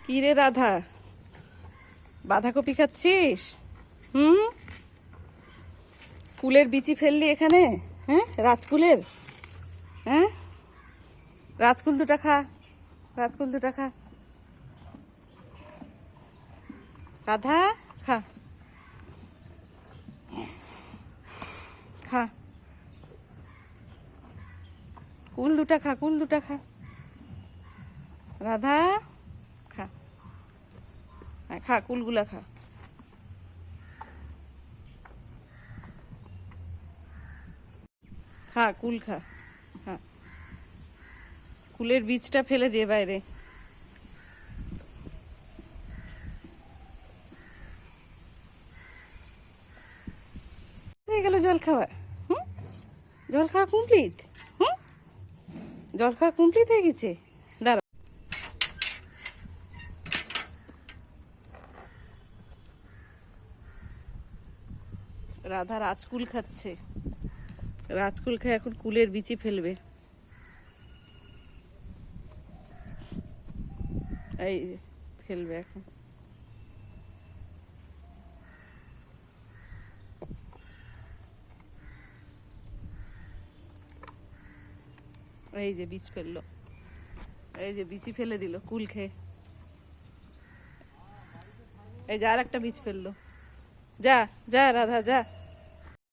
কি রে রাধা, বাঁধাকপি খাচ্ছিস? হুম, কুলের বিচি ফেললি এখানে? হ্যাঁ, রাজকুলের। হ্যাঁ, রাজকুল দুটা খা, রাজকুল দুটা খা। রাধা, খা খা, কুল দুটা খা, কুল দুটা খা। রাধা, খা, হ্যাঁ, খা, কুলগুলা খা। খা, কুল খা, খা। কুলের বীজটা ফেলে দিয়ে বাইরে। হয়ে গেল জল খাওয়া। হুম, জল খাওয়া কমপ্লিট। হুম, জল খাওয়া কমপ্লিট হয়ে গেছে। দাঁড়া, রাধা রাজকুল খাচ্ছে। রাজকুল খেয়ে এখন কুলের বিচি ফেলবে। এই যে, ফেলবে এখন। এই যে বীজ ফেললো, এই যে বিচি ফেলে দিল কুল খেয়ে। এই যে আর একটা বীজ ফেললো। যা যা রাধা যা।